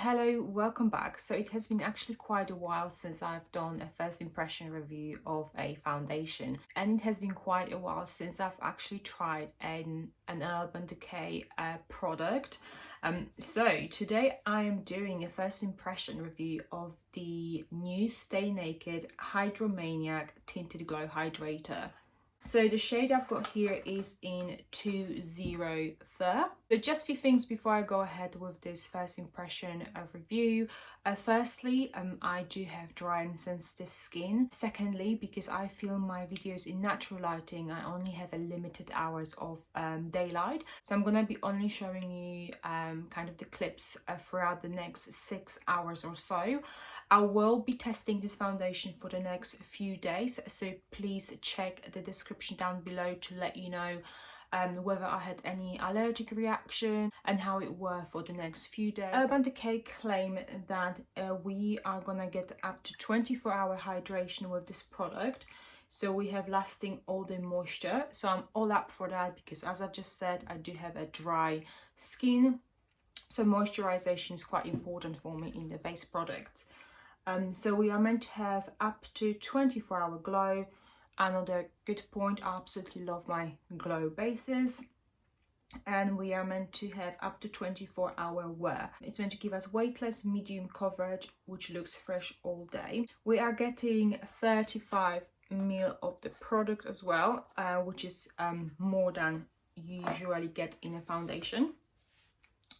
hello, welcome back. So it has been actually quite a while since I've done a first impression review of a foundation, and it has been quite a while since I've actually tried an Urban Decay product. So today I am doing a first impression review of the new Stay Naked Hydromaniac Tinted Glow Hydrator. So the shade I've got here is in 203. So just a few things before I go ahead with this first impression of review. Firstly, I do have dry and sensitive skin. Secondly, because I film my videos in natural lighting, I only have a limited hours of daylight. So I'm gonna be only showing you kind of the clips throughout the next 6 hours or so. I will be testing this foundation for the next few days, so please check the description down below to let you know whether I had any allergic reaction and how it were for the next few days. Urban Decay claim that we are gonna get up to 24-hour hydration with this product, so we have lasting all day moisture. So I'm all up for that because, as I've just said, I do have a dry skin, so moisturization is quite important for me in the base products. So we are meant to have up to 24-hour glow. Another good point, I absolutely love my glow bases. And we are meant to have up to 24-hour wear. It's meant to give us weightless medium coverage, which looks fresh all day. We are getting 35 ml of the product as well, which is more than you usually get in a foundation.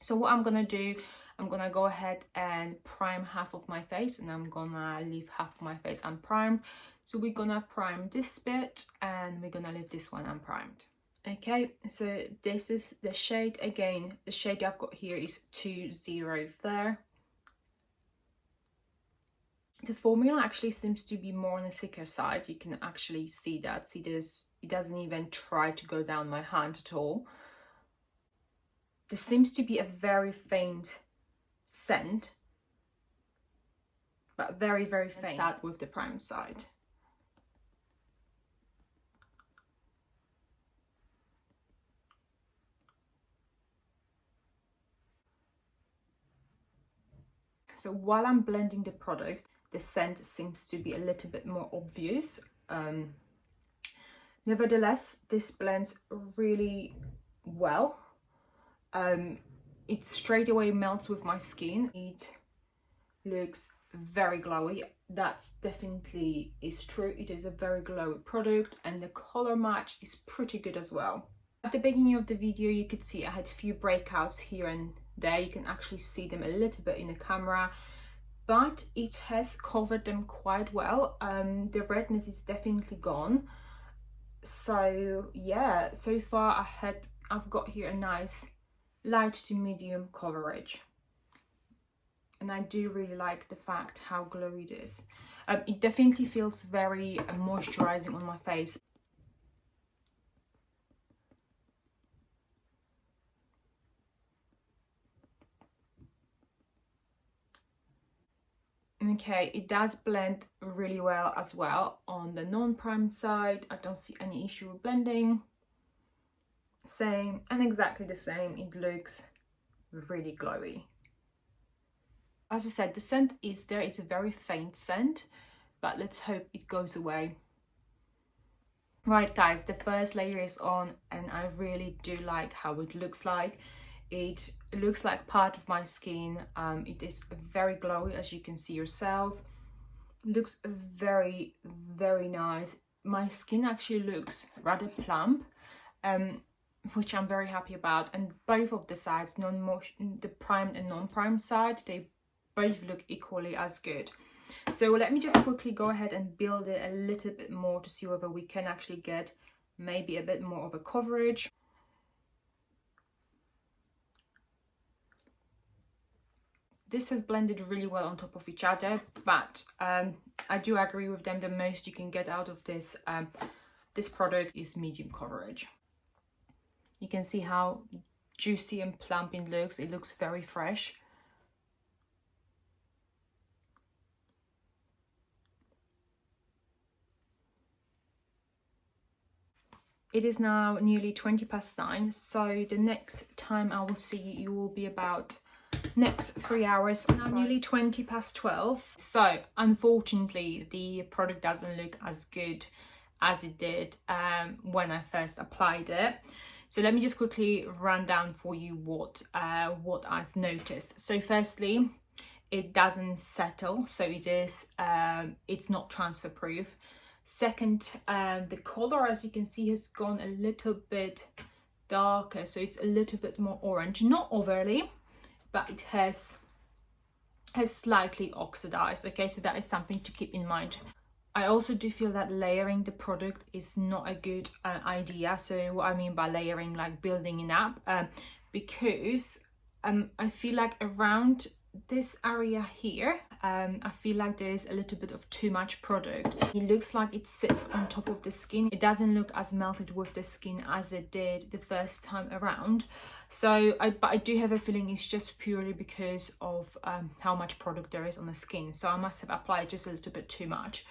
So what I'm gonna do, I'm gonna go ahead and prime half of my face, and I'm gonna leave half of my face unprimed. So we're gonna prime this bit and we're gonna leave this one unprimed. Okay, so this is the shade. Again, the shade I've got here is 203. The formula actually seems to be more on the thicker side. You can actually see that. See this, it doesn't even try to go down my hand at all. There seems to be a very faint scent, but very faint. Let's start with the prime side. So while I'm blending the product, the scent seems to be a little bit more obvious. Nevertheless, this blends really well. It straight away melts with my skin. It looks very glowy. That's definitely is true. It is a very glowy product, and the color match is pretty good as well. At the beginning of the video, you could see I had a few breakouts here and there. You can actually see them a little bit in the camera, but it has covered them quite well. The redness is definitely gone. So yeah, so far I've got here a nice light to medium coverage, and I do really like the fact how glowy it is. It definitely feels very moisturizing on my face. Okay, it does blend really well as well on the non-primed side. I don't see any issue with blending. Same and exactly the same. It looks really glowy. As I said, the scent is there. It's a very faint scent, but let's hope it goes away. Right guys, the first layer is on, and I really do like how it looks like. It looks like part of my skin. It is very glowy, as you can see yourself. Looks very nice. My skin actually looks rather plump, which I'm very happy about. And both of the sides, the primed and non-primed side, they both look equally as good. So let me just quickly go ahead and build it a little bit more to see whether we can actually get maybe a bit more of a coverage. This has blended really well on top of each other, but I do agree with them. The most you can get out of this this product is medium coverage. You can see how juicy and plump it looks. It looks very fresh. It is now nearly 9:20, so the next time I will see you will be about next 3 hours. Now nearly 20 past 12. So unfortunately the product doesn't look as good as it did when I first applied it. So let me just quickly run down for you what I've noticed. So firstly, it doesn't settle, so it is it's not transfer proof. Second, the color, as you can see, has gone a little bit darker, so it's a little bit more orange, not overly, but it has slightly oxidized. Okay, so that is something to keep in mind. I also do feel that layering the product is not a good idea. So what I mean by layering, like building it up, because I feel like around this area here, I feel like there is a little bit of too much product. It looks like it sits on top of the skin. It doesn't look as melted with the skin as it did the first time around. So but I do have a feeling it's just purely because of how much product there is on the skin. So I must have applied just a little bit too much.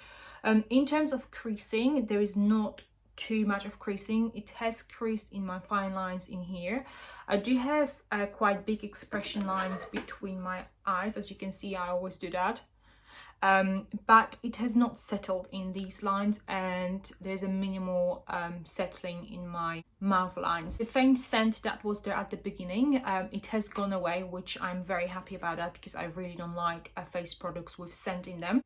In terms of creasing, there is not too much of creasing. It has creased in my fine lines in here. I do have quite big expression lines between my eyes. As you can see, I always do that. But it has not settled in these lines, and there's a minimal settling in my mouth lines. The faint scent that was there at the beginning, it has gone away, which I'm very happy about that, because I really don't like face products with scent in them.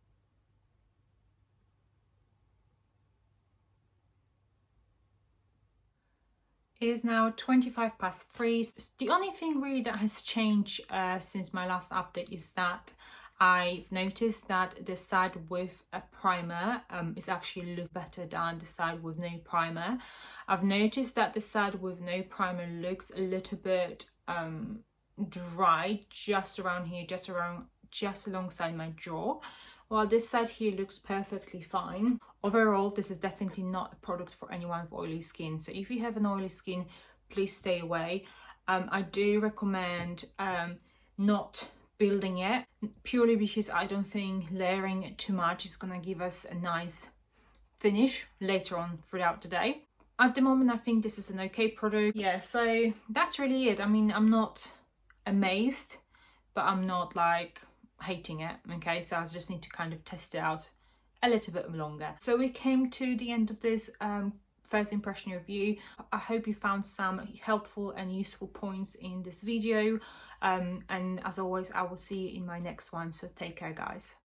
It is now 25 past 3. The only thing really that has changed since my last update is that I've noticed that the side with a primer is actually look better than the side with no primer. I've noticed that the side with no primer looks a little bit dry just around here, just alongside my jaw, while this side here looks perfectly fine. Overall, this is definitely not a product for anyone with oily skin. So if you have an oily skin, please stay away. I do recommend not building it, purely because I don't think layering it too much is gonna give us a nice finish later on throughout the day. At the moment, I think this is an okay product. Yeah, so that's really it. I mean, I'm not amazed, but I'm not like hating it. Okay, so I just need to kind of test it out a little bit longer. So we came to the end of this first impression review. I hope you found some helpful and useful points in this video, and as always, I will see you in my next one. So take care, guys.